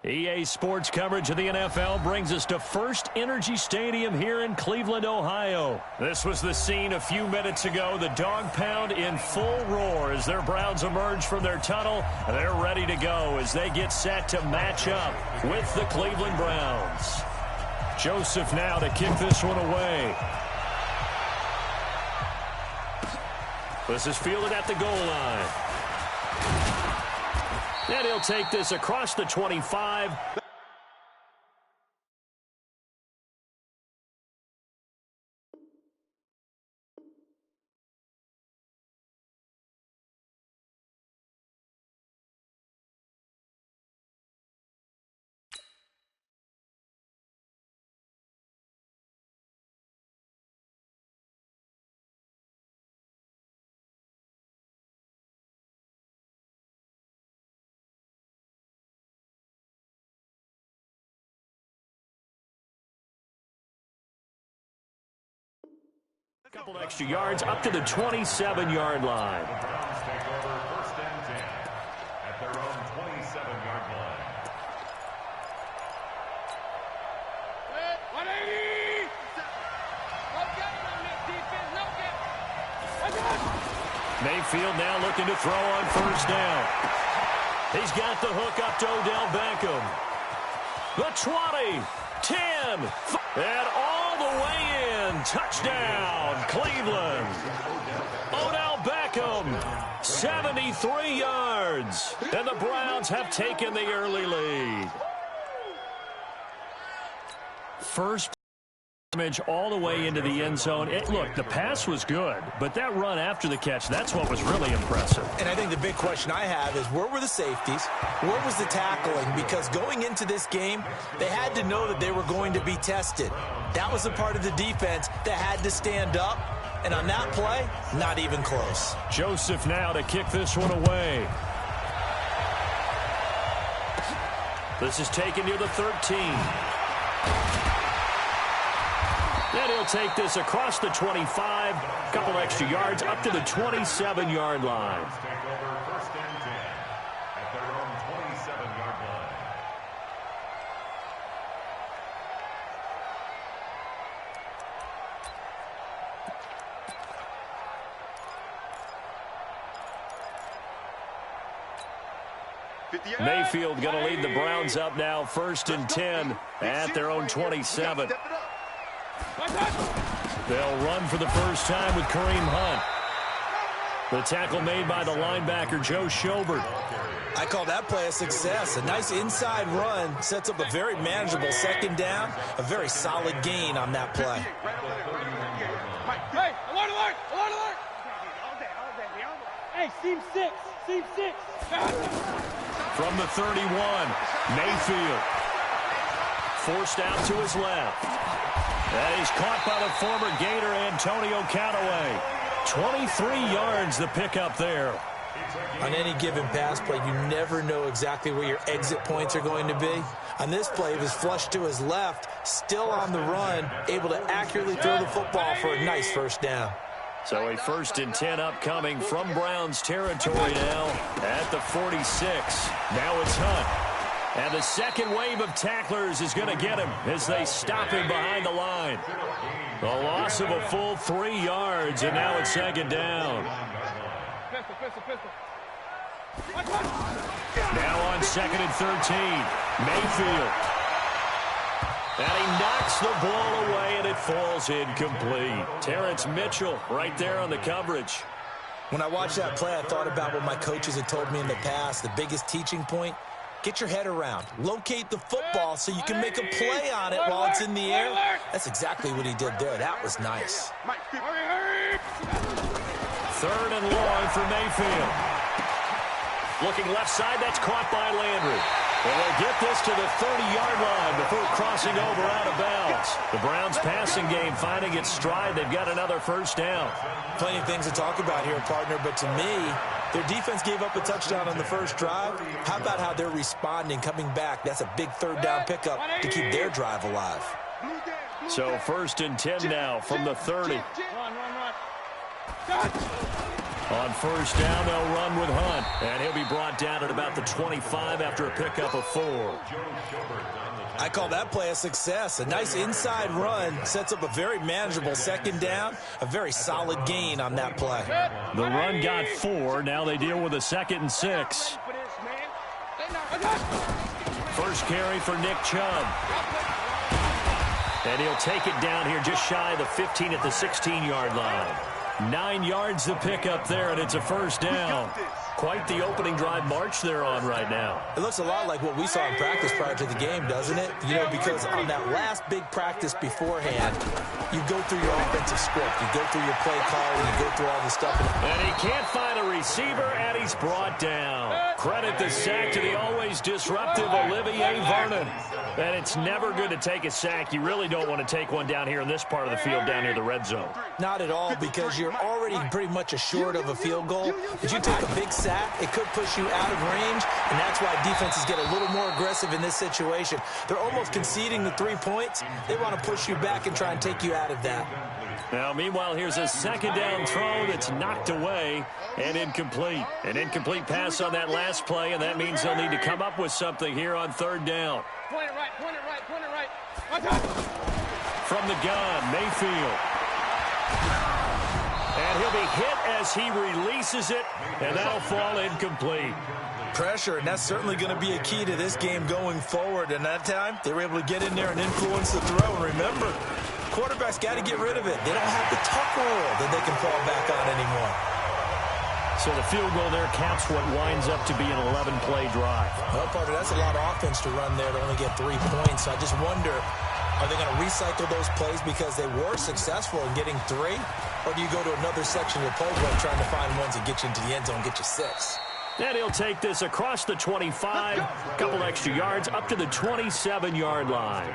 EA Sports coverage of the NFL brings us to First Energy Stadium here in Cleveland, Ohio. This was the scene a few minutes ago. The dog pound in full roar as their Browns emerge from their tunnel. They're ready to go as they get set to match up with the Cleveland Browns. Joseph now to kick this one away. This is fielded at the goal line. And he'll take this across the 25. A couple extra yards up to the 27-yard line. Browns take over first and 10 at their own 27-yard line. 180! No getting on this defense, no getting. Mayfield now looking to throw on first down. He's got the hook up to Odell Beckham. The 20, 10, and all the way in. Touchdown, Cleveland. Odell Beckham, 73 yards. And the Browns have taken the early lead. First damage all the way into the end zone. Look, the pass was good, but that run after the catch, that's what was really impressive. And I think the big question I have is, where were the safeties? Where was the tackling? Because going into this game, they had to know that they were going to be tested. That was a part of the defense that had to stand up. And on that play, not even close. Joseph now to kick this one away. This is taken near the 13. And he'll take this across the 25. A couple extra yards up to the 27-yard line. Take over first and 10 at their own 27-yard line. Mayfield going to lead the Browns up now, first and 10 at their own 27. They'll run for the first time with Kareem Hunt. The tackle made by the linebacker, Joe Schobert. I call that play a success. A nice inside run sets up a very manageable second down. A very solid gain on that play. Hey, alert, alert, alert, alert. Hey, seam 6, seam 6. From the 31, Mayfield. Forced out to his left. And he's caught by the former Gator, Antonio Callaway. 23 yards the pickup there. On any given pass play, you never know exactly where your exit points are going to be. On this play, it was flushed to his left, still on the run, able to accurately throw the football for a nice first down. So a first and 10 upcoming from Browns territory now at the 46. Now it's Hunt. And the second wave of tacklers is going to get him as they stop him behind the line. The loss of a full 3 yards, and now it's second down. Now on second and 13, Mayfield. And he knocks the ball away, and it falls incomplete. Terrence Mitchell right there on the coverage. When I watched that play, I thought about what my coaches had told me in the past. The biggest teaching point, get your head around. Locate the football so you can make a play on it while it's in the air. That's exactly what he did there. That was nice. Third and long for Mayfield. Looking left side, that's caught by Landry. And they'll get this to the 30-yard line before crossing over out of bounds. The Browns passing game finding its stride. They've got another first down. Plenty of things to talk about here, partner, but to me, their defense gave up a touchdown on the first drive. How about how they're responding, coming back? That's a big third down pickup to keep their drive alive. So first and 10 now from the 30. On first down, they'll run with Hunt. And he'll be brought down at about the 25 after a pickup of 4. I call that play a success. A nice inside run sets up a very manageable second down. A very solid gain on that play. The run got 4. Now they deal with a 2nd and 6. First carry for Nick Chubb. And he'll take it down here just shy of the 15 at the 16-yard line. 9 yards to pick up there, and it's a first down. Quite the opening drive march they're on right now. It looks a lot like what we saw in practice prior to the game, doesn't it? You know, because on that last big practice beforehand, you go through your offensive script. You go through your play calling. You go through all the stuff. And he can't find a receiver, and he's brought down. Credit the sack to the always disruptive Olivier Vernon. And it's never good to take a sack. You really don't want to take one down here in this part of the field down near the red zone. Not at all, because you're already pretty much assured of a field goal. If you take a big sack, it could push you out of range, and that's why defenses get a little more aggressive in this situation. They're almost conceding the 3 points. They want to push you back and try and take you out of that. Now, meanwhile, here's a second down throw that's knocked away and incomplete. An incomplete pass on that last play, and that means they'll need to come up with something here on third down. Point it right, point it right, point it right. From the gun, Mayfield. And he'll be hit as he releases it, and that'll fall incomplete. Pressure, and that's certainly going to be a key to this game going forward. And that time, they were able to get in there and influence the throw. And remember, quarterbacks got to get rid of it. They don't have the tuck rule that they can fall back on anymore. So the field goal there caps what winds up to be an 11-play drive. Well, Parker, that's a lot of offense to run there to only get 3 points. So I just wonder, are they going to recycle those plays because they were successful in getting 3? Or do you go to another section of the playbook trying to find ones that get you into the end zone and get you 6? And he'll take this across the 25, a couple extra yards, up to the 27-yard line.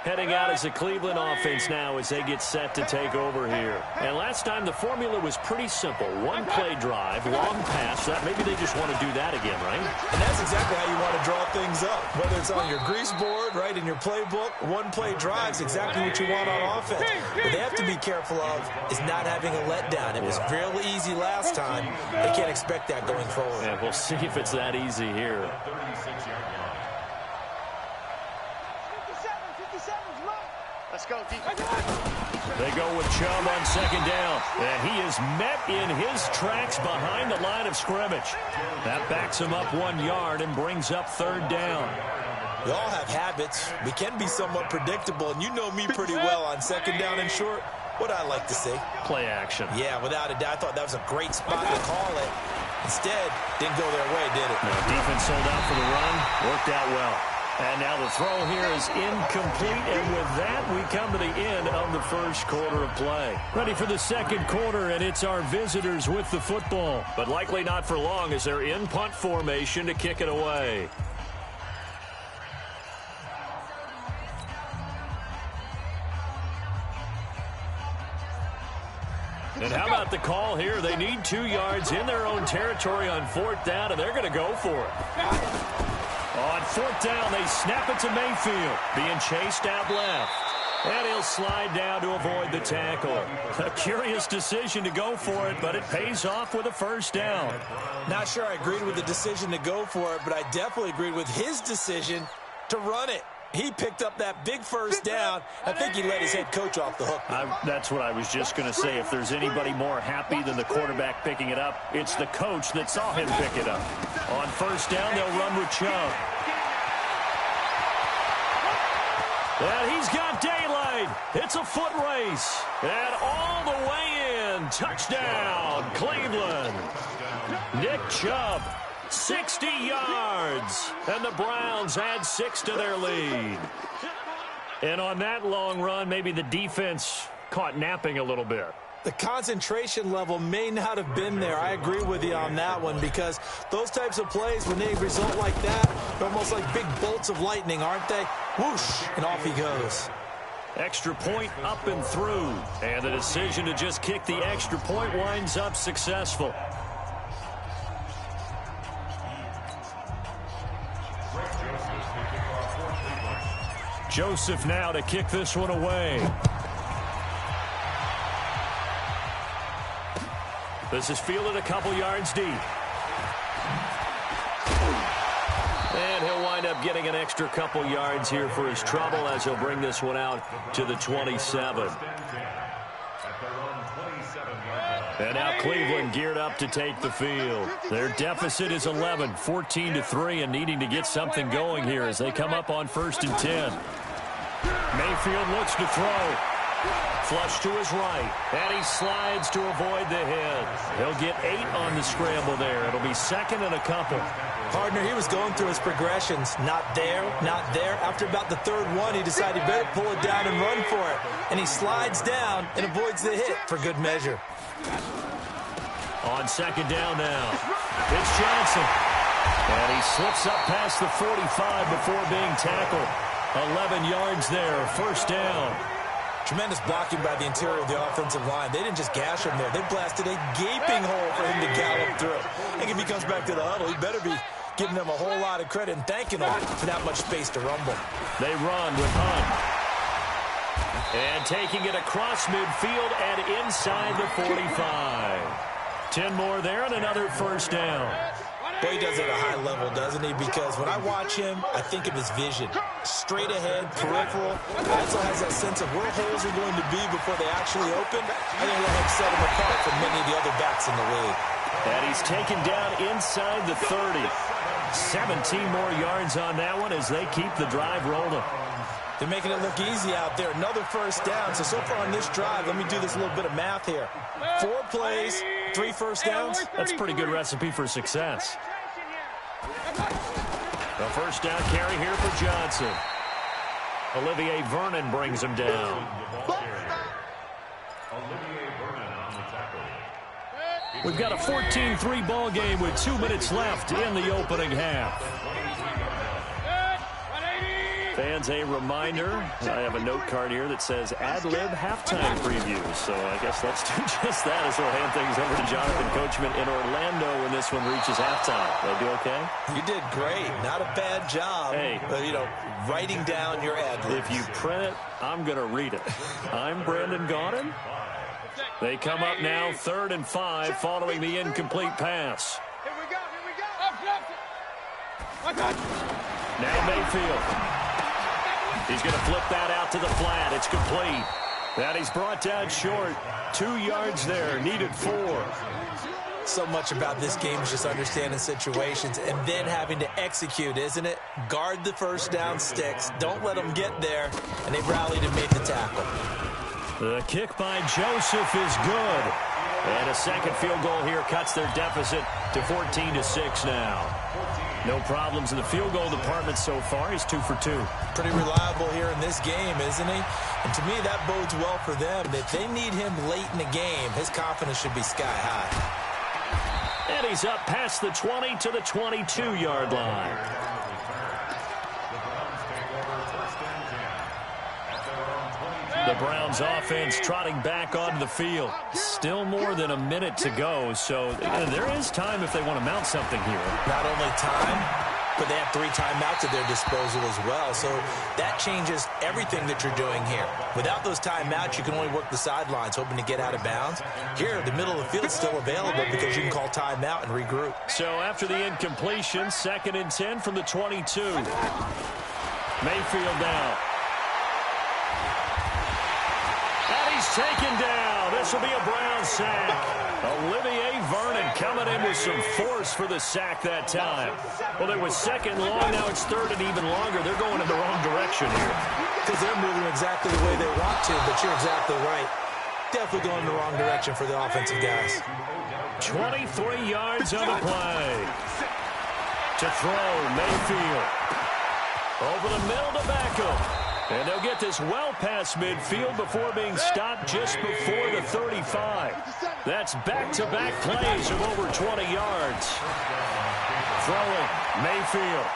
Heading out as a Cleveland offense now as they get set to take over here. And last time the formula was pretty simple. One play drive, long pass. Maybe they just want to do that again, right? And that's exactly how you want to draw things up. Whether it's on your grease board, right, in your playbook, one play drive's exactly what you want on offense. What they have to be careful of is not having a letdown. It was real easy last time. They can't expect that going forward. Yeah, we'll see if it's that easy here. Let's go, defense. They go with Chubb on second down. And he is met in his tracks behind the line of scrimmage. That backs him up 1 yard and brings up third down. We all have habits. We can be somewhat predictable, and you know me pretty well on second down and short. What I like to see. Play action. Yeah, without a doubt. I thought that was a great spot to call it. Instead, didn't go their way, did it? No, defense sold out for the run. Worked out well. And now the throw here is incomplete, and with that, we come to the end of the first quarter of play. Ready for the second quarter, and it's our visitors with the football. But likely not for long as they're in punt formation to kick it away. And how about the call here? They need 2 yards in their own territory on fourth down, and they're going to go for it. On fourth down, they snap it to Mayfield, being chased out left. And he'll slide down to avoid the tackle. A curious decision to go for it, but it pays off with a first down. Not sure I agreed with the decision to go for it, but I definitely agreed with his decision to run it. He picked up that big first down. I think he let his head coach off the hook. That's what I was just going to say. If there's anybody more happy than the quarterback picking it up, it's the coach that saw him pick it up. On first down, they'll run with Chubb. And he's got daylight. It's a foot race. And all the way in. Touchdown, Cleveland. Nick Chubb. 60 yards, and the Browns add 6 to their lead. And on that long run, maybe the defense caught napping a little bit. The concentration level may not have been there. I agree with you on that one, because those types of plays, when they result like that, they're almost like big bolts of lightning, aren't they? Whoosh, and off he goes. Extra point up and through, and the decision to just kick the extra point winds up successful. Joseph now to kick this one away. This is fielded a couple yards deep. And he'll wind up getting an extra couple yards here for his trouble as he'll bring this one out to the 27. And now Cleveland geared up to take the field. Their deficit is 11, 14-3, and needing to get something going here as they come up on 1st and 10. Mayfield looks to throw. Flush to his right, and he slides to avoid the hit. He'll get 8 on the scramble there. It'll be 2nd and a couple. Partner, he was going through his progressions. Not there, not there. After about the 3rd one, he decided he better pull it down and run for it. And he slides down and avoids the hit for good measure. On 2nd down now, it's Johnson. And he slips up past the 45 before being tackled. 11 yards there, 1st down. Tremendous blocking by the interior of the offensive line. They didn't just gash him there. They blasted a gaping hole for him to gallop through. I think if he comes back to the huddle, he better be giving them a whole lot of credit and thanking them for that much space to rumble. They run with Hunt. And taking it across midfield and inside the 45. 10 more there and another 1st down. Boy, he does it at a high level, doesn't he? Because when I watch him, I think of his vision. Straight ahead, peripheral. Also has that sense of where holes are going to be before they actually open. I think that helps set him apart from many of the other backs in the league. And he's taken down inside the 30. 17 more yards on that one as they keep the drive rolling. They're making it look easy out there. Another 1st down. So far on this drive, let me do this little bit of math here. 4 plays, 3 1st downs. That's a pretty good recipe for success. The 1st down carry here for Johnson. Olivier Vernon brings him down. We've got a 14-3 ball game with 2 minutes left in the opening half. Fans, a reminder, I have a note card here that says ad-lib halftime previews. So I guess let's do just that as we'll hand things over to Jonathan Coachman in Orlando when this one reaches halftime. Did I do okay? You did great. Not a bad job. Hey. Writing down your ad-libs. If you print it, I'm going to read it. I'm Brandon Gaudin. They come up now 3rd and 5 following the incomplete pass. Here we go, here we go. Now Mayfield. He's going to flip that out to the flat. It's complete. That he's brought down short. 2 yards there. Needed 4. So much about this game is just understanding situations and then having to execute, isn't it? Guard the 1st down sticks. Don't let them get there. And they rallied and made the tackle. The kick by Joseph is good. And a 2nd field goal here cuts their deficit to 14-6 now. No problems in the field goal department so far. He's 2 for 2. Pretty reliable here in this game, isn't he? And to me, that bodes well for them. If they need him late in the game, his confidence should be sky high. And he's up past the 20 to the 22-yard line. The Browns offense trotting back onto the field. Still more than a minute to go, so there is time if they want to mount something here. Not only time, but they have 3 timeouts at their disposal as well, so that changes everything that you're doing here. Without those timeouts, you can only work the sidelines, hoping to get out of bounds. Here, the middle of the field is still available because you can call timeout and regroup. So after the incompletion, 2nd and 10 from the 22. Mayfield now. He's taken down. This will be a Brown sack. Olivier Vernon coming in with some force for the sack that time. Well, it was 2nd long. Now it's 3rd and even longer. They're going in the wrong direction here. Because they're moving exactly the way they want to, but you're exactly right. Definitely going in the wrong direction for the offensive guys. 23 yards on the play. To throw, Mayfield. Over the middle to Beckham. And they'll get this well past midfield before being stopped just before the 35. That's back-to-back plays of over 20 yards. Throwing, Mayfield.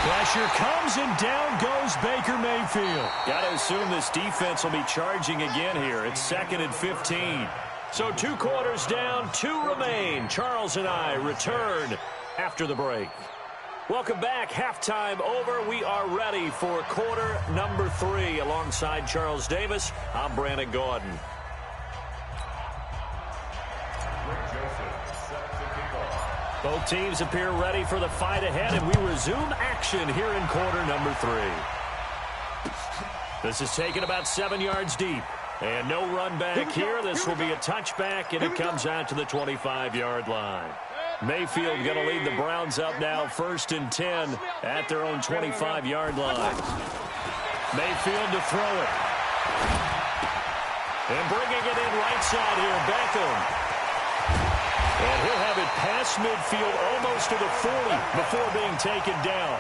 Pressure comes and down goes Baker Mayfield. Got to assume this defense will be charging again here. It's 2nd and 15. So 2 quarters down, 2 remain. Charles and I return after the break. Welcome back. Halftime over. We are ready for quarter number 3. Alongside Charles Davis, I'm Brandon Gordon. Both teams appear ready for the fight ahead, and we resume action here in quarter number 3. This is taken about 7 yards deep. And no run back here. This will be a touchback, and it comes out to the 25-yard line. Mayfield going to lead the Browns up now, 1st and 10 at their own 25-yard line. Mayfield to throw it. And bringing it in right side here, Beckham. And he'll have it past midfield almost to the 40 before being taken down.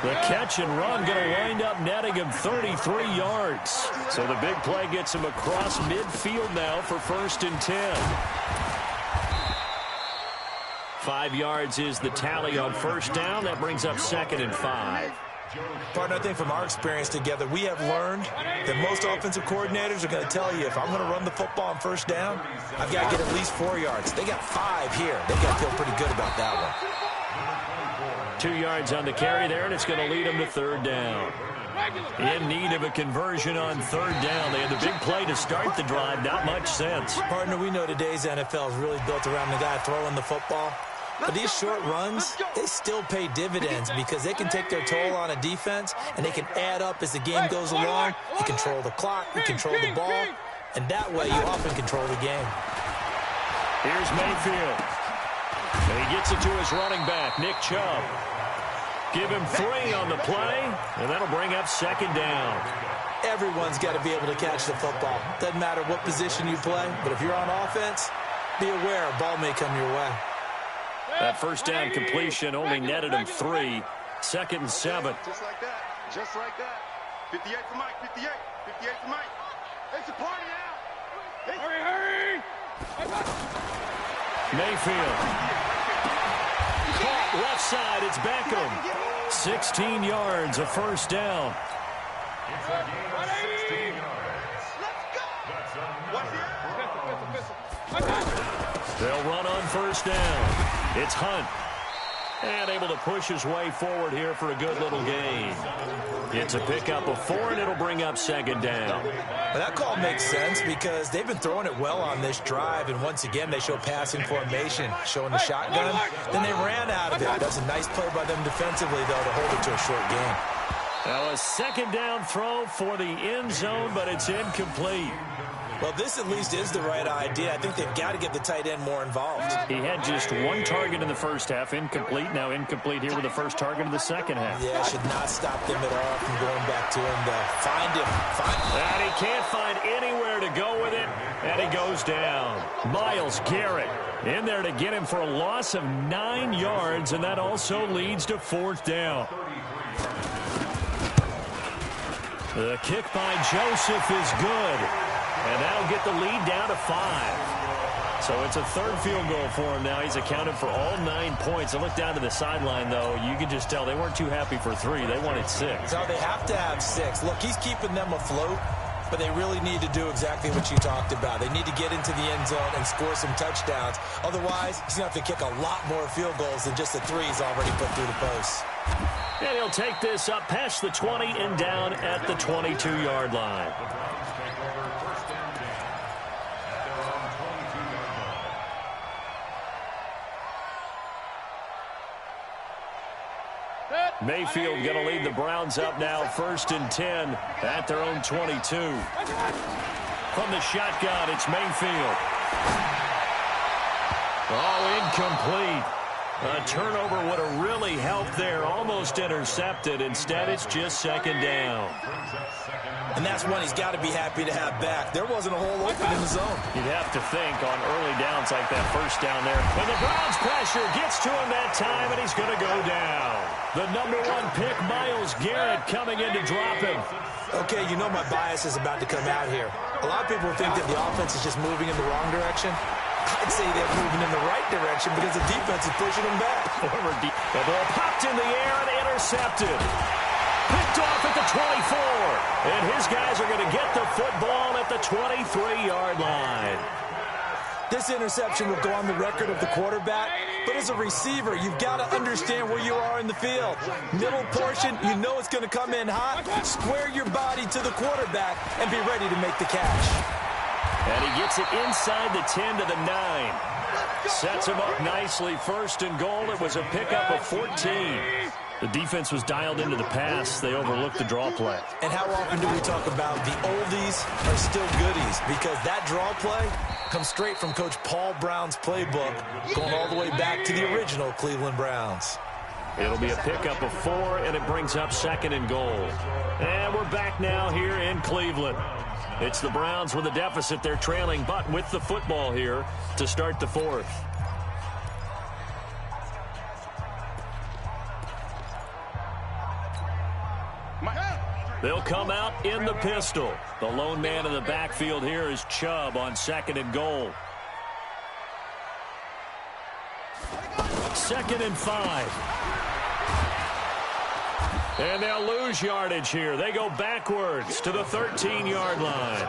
The catch and run going to wind up netting him 33 yards. So the big play gets him across midfield now for 1st and 10. 5 yards is the tally on 1st down. That brings up 2nd and 5. Partner, I think from our experience together, we have learned that most offensive coordinators are going to tell you, if I'm going to run the football on 1st down, I've got to get at least 4 yards. They got 5 here. They've got to feel pretty good about that one. 2 yards on the carry there, and it's going to lead them to 3rd down. In need of a conversion on 3rd down. They had the big play to start the drive. Not much sense. Partner, we know today's NFL is really built around the guy throwing the football. But these short runs, they still pay dividends because they can take their toll on a defense, and they can add up as the game goes along. You control the clock, you control the ball, and that way you often control the game. Here's Mayfield. And he gets it to his running back, Nick Chubb. Give him 3 on the play, and that'll bring up 2nd down. Everyone's got to be able to catch the football. Doesn't matter what position you play, but if you're on offense, be aware a ball may come your way. That 1st down completion only netted him 3. 2nd and 7. Just like that. Just like that. 58 for Mike. 58. 58 for Mike. It's a party now. Hurry, hurry. Mayfield. Caught left side. It's Beckham. 16 yards, a 1st down. It's a gain of 16 yards. Let's go. They'll run on 1st down. It's Hunt. And able to push his way forward here for a good little gain. It's a pickup of 4, and it'll bring up 2nd down. Well, that call makes sense because they've been throwing it well on this drive, and once again they show passing formation, showing the shotgun. Then they ran out of it. That's a nice play by them defensively, though, to hold it to a short game. Now a 2nd down throw for the end zone, but it's incomplete. Well, this at least is the right idea. I think they've got to get the tight end more involved. He had just 1 target in the 1st half, incomplete. Now incomplete here with the 1st target of the 2nd half. Yeah, should not stop them at all from going back to him to find him. And he can't find anywhere to go with it, and he goes down. Myles Garrett in there to get him for a loss of 9 yards, and that also leads to 4th down. The kick by Joseph is good. And that'll get the lead down to 5. So it's a 3rd field goal for him now. He's accounted for all 9 points. I look down to the sideline, though. You can just tell they weren't too happy for 3. They wanted 6. No, they have to have 6. Look, he's keeping them afloat, but they really need to do exactly what you talked about. They need to get into the end zone and score some touchdowns. Otherwise, he's going to have to kick a lot more field goals than just the 3 he's already put through the posts. And he'll take this up past the 20 and down at the 22-yard line. Mayfield going to lead the Browns up now, 1st and 10 at their own 22. From the shotgun, it's Mayfield. Oh, incomplete. A turnover would have really helped there. Almost intercepted. Instead, it's just 2nd down. And that's one he's got to be happy to have back. There wasn't a hole open in the zone. You'd have to think on early downs like that 1st down there. And the Browns pressure gets to him that time, and he's going to go down. The number 1 pick, Myles Garrett, coming in to drop him. Okay, you know my bias is about to come out here. A lot of people think that the offense is just moving in the wrong direction. I'd say they're moving in the right direction because the defense is pushing them back. The ball popped in the air and intercepted. Picked off at the 24. And his guys are going to get the football at the 23-yard line. This interception will go on the record of the quarterback, but as a receiver, you've got to understand where you are in the field. Middle portion, you know it's going to come in hot. Square your body to the quarterback and be ready to make the catch. And he gets it inside the 10 to the 9. Sets him up nicely. First and goal. It was a pickup of 14. The defense was dialed into the pass. They overlooked the draw play. And how often do we talk about the oldies are still goodies? Because that draw play comes straight from Coach Paul Brown's playbook, going all the way back to the original Cleveland Browns. It'll be a pickup of 4, and it brings up second and goal. And we're back now here in Cleveland. It's the Browns with a deficit. They're trailing, but with the football here to start the 4th. They'll come out in the pistol. The lone man in the backfield here is Chubb on second and goal. Second and 5. And they'll lose yardage here. They go backwards to the 13-yard line.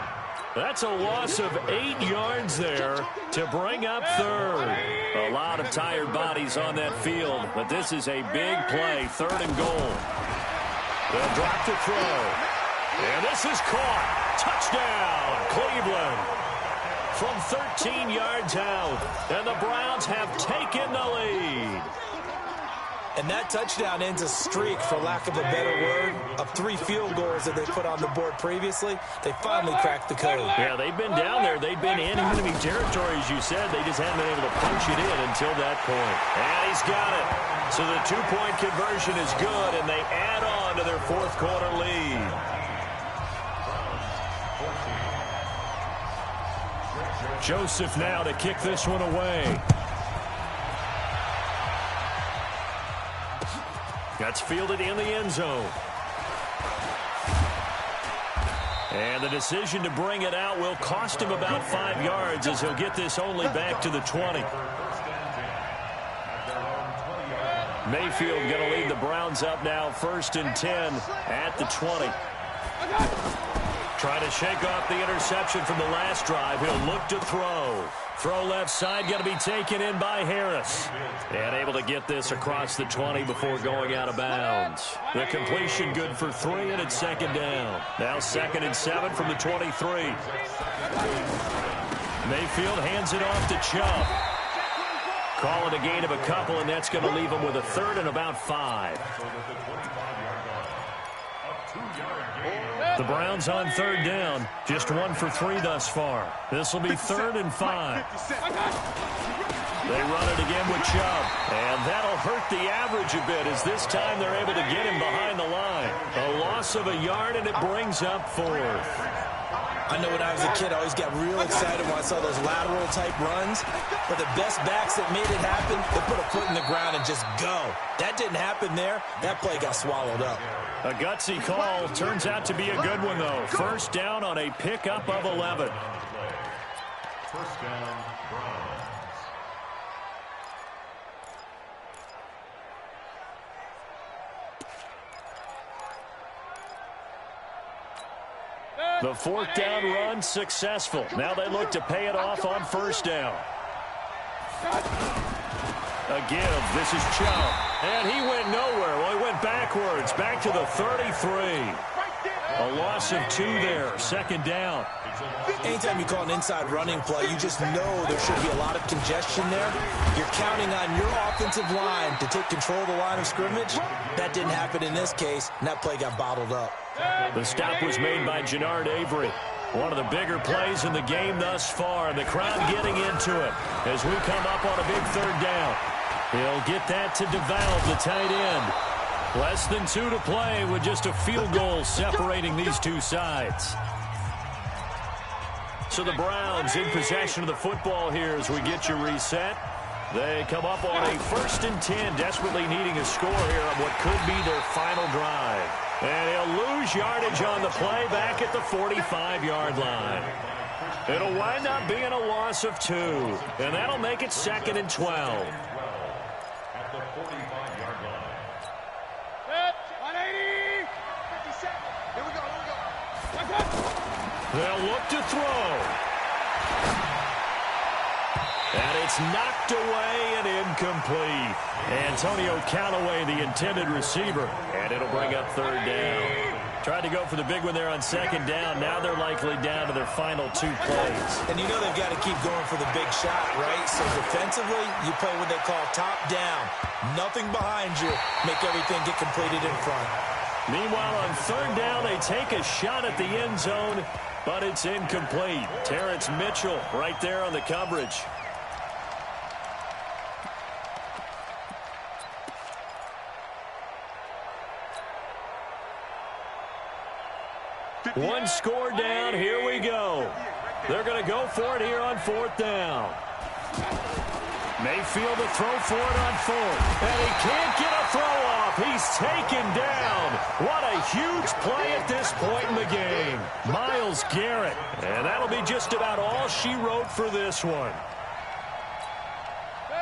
That's a loss of 8 yards there to bring up third. A lot of tired bodies on that field, but this is a big play, third and goal. They'll drop to throw. And this is caught. Touchdown, Cleveland. From 13 yards out. And the Browns have taken the lead. And that touchdown ends a streak, for lack of a better word, of 3 field goals that they put on the board previously. They finally cracked the code. Yeah, they've been down there. They've been in enemy territory, as you said. They just haven't been able to punch it in until that point. And he's got it. So the 2-point conversion is good, and they add on to their 4th quarter lead. Joseph now to kick this one away. That's fielded in the end zone. And the decision to bring it out will cost him about 5 yards, as he'll get this only back to the 20. Mayfield going to lead the Browns up now, 1st and 10 at the 20. Trying to shake off the interception from the last drive. He'll look to throw. Throw left side, going to be taken in by Harris. And able to get this across the 20 before going out of bounds. The completion good for 3, and it's 2nd down. Now 2nd and 7 from the 23. Mayfield hands it off to Chubb. Call it a gain of a couple, and that's going to leave him with a 3rd and about 5. The Browns on 3rd down. Just 1 for 3 thus far. This will be 3rd and 5. They run it again with Chubb. And that'll hurt the average a bit, as this time they're able to get him behind the line. A loss of a yard, and it brings up 4th. I know when I was a kid, I always got real excited when I saw those lateral-type runs. But the best backs that made it happen, they put a foot in the ground and just go. That didn't happen there. That play got swallowed up. A gutsy call. Turns out to be a good one, though. 1st down on a pickup of 11. 1st down, Browns. The 4th down run successful. Now they look to pay it off on 1st down. A give. This is Chubb. And he went nowhere. Well, he went backwards. Back to the 33. A loss of 2 there. 2nd down. Anytime you call an inside running play, you just know there should be a lot of congestion there. You're counting on your offensive line to take control of the line of scrimmage. That didn't happen in this case, and that play got bottled up. The stop was made by Jannard Avery. One of the bigger plays in the game thus far. The crowd getting into it as we come up on a big 3rd down. He'll get that to DeValve, the tight end. Less than 2 to play with just a field goal separating these two sides. So the Browns in possession of the football here as we get you reset. They come up on a 1st and 10, desperately needing a score here on what could be their final drive. And he'll lose yardage on the play back at the 45-yard line. It'll wind up being a loss of 2, and that'll make it 2nd and 12. At the 45-yard line. 180. 57. Here we go. They'll look to throw. And it's knocked away and incomplete. Antonio Callaway, the intended receiver. And it'll bring up third down. Tried to go for the big one there on second down. Now they're likely down to their final 2 plays. And you know they've got to keep going for the big shot, right? So defensively, you play what they call top down. Nothing behind you. Make everything get completed in front. Meanwhile, on third down, they take a shot at the end zone, but it's incomplete. Terrence Mitchell right there on the coverage. One score down. Here we go. They're going to go for it here on fourth down. Mayfield to throw for it on fourth. And he can't get a throw off. He's taken down. What a huge play at this point in the game. Myles Garrett. And that'll be just about all she wrote for this one.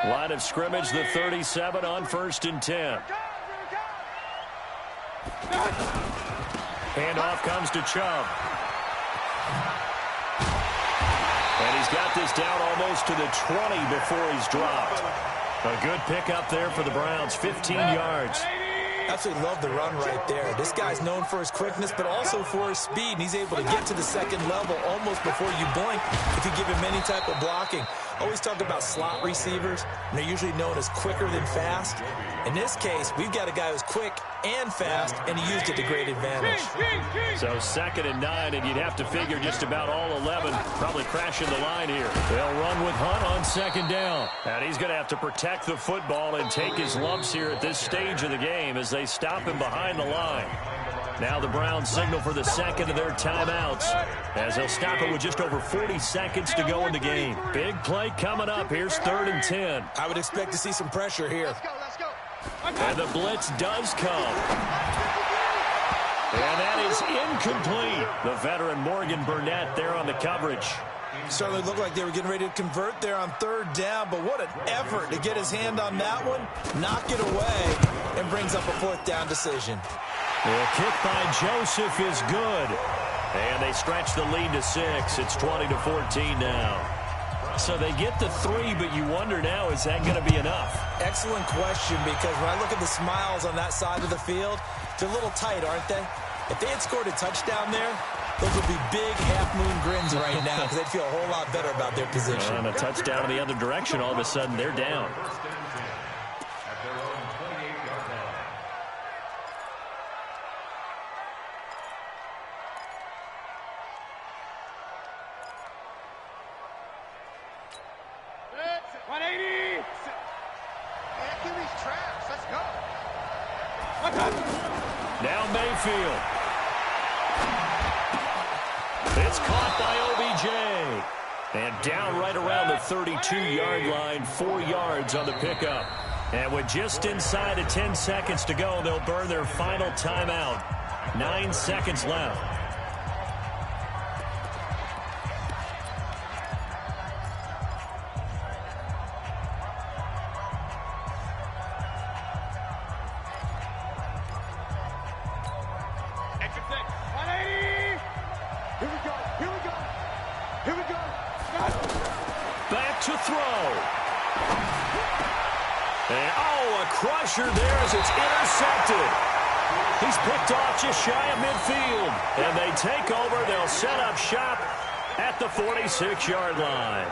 Line of scrimmage, the 37 on 1st and 10. Handoff comes to Chubb. And he's got this down almost to the 20 before he's dropped. A good pickup there for the Browns, 15 yards. Absolutely love the run right there. This guy's known for his quickness, but also for his speed. And he's able to get to the second level almost before you blink if you give him any type of blocking. Always talk about slot receivers, and they're usually known as quicker than fast. In this case, we've got a guy who's quick and fast, and he used it to great advantage. So 2nd and 9, and you'd have to figure just about all 11 probably crashing the line here. They'll run with Hunt on 2nd down. And he's going to have to protect the football and take his lumps here at this stage of the game as they stop him behind the line. Now the Browns signal for the second of their timeouts as they'll stop it with just over 40 seconds to go in the game. Big play coming up. Here's 3rd and 10. I would expect to see some pressure here. Let's go. And the blitz does come. And that is incomplete. The veteran Morgan Burnett there on the coverage. Certainly looked like they were getting ready to convert there on 3rd down, but what an effort to get his hand on that one, knock it away, and brings up a 4th down decision. The kick by Joseph is good. And they stretch the lead to 6. It's 20-14 now. So they get the 3, but you wonder now, is that going to be enough? Excellent question, because when I look at the smiles on that side of the field, they're a little tight, aren't they? If they had scored a touchdown there, those would be big half-moon grins right now because they'd feel a whole lot better about their position. And a touchdown in the other direction, all of a sudden they're down. Now Mayfield. It's caught by OBJ. And down right around the 32-yard line, 4 yards on the pickup. And with just inside of 10 seconds to go, they'll burn their final timeout. 9 seconds left. Back to throw. And, a crusher there as it's intercepted. He's picked off just shy of midfield. And they take over. They'll set up shop at the 46-yard line.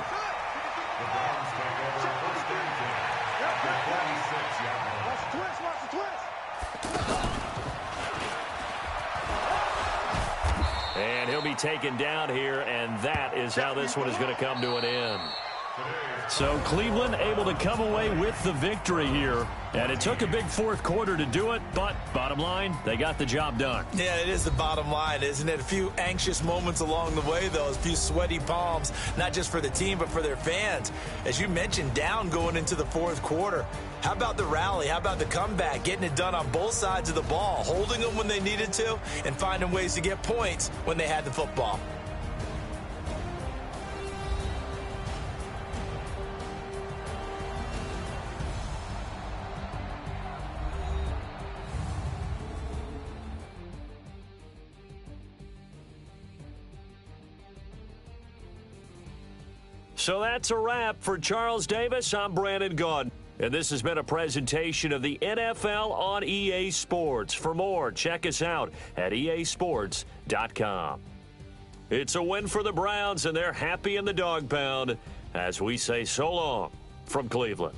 And he'll be taken down here, and that is how this one is going to come to an end. So Cleveland able to come away with the victory here. And it took a big 4th quarter to do it, but bottom line, they got the job done. Yeah, it is the bottom line, isn't it? A few anxious moments along the way, though, a few sweaty palms, not just for the team, but for their fans. As you mentioned, down going into the 4th quarter. How about the rally? How about the comeback? Getting it done on both sides of the ball, holding them when they needed to, and finding ways to get points when they had the football. So that's a wrap. For Charles Davis, I'm Brandon Gaudin. And this has been a presentation of the NFL on EA Sports. For more, check us out at easports.com. It's a win for the Browns, and they're happy in the dog pound as we say so long from Cleveland.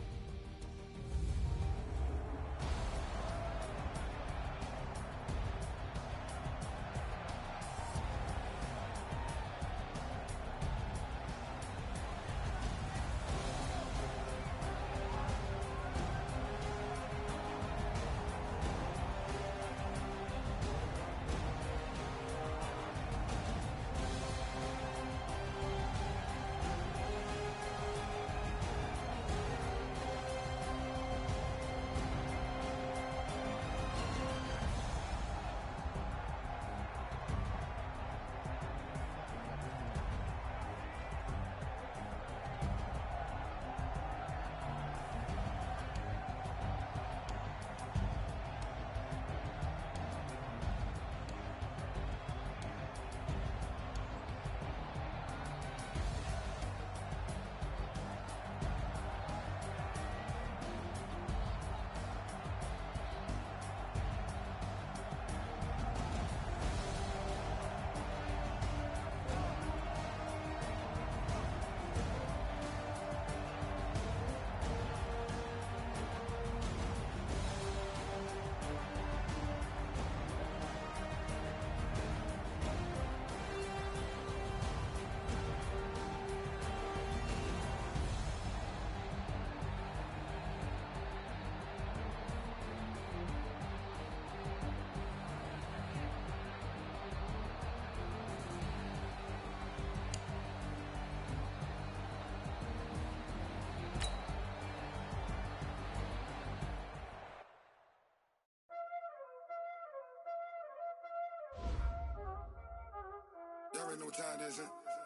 You already know what time it is, huh?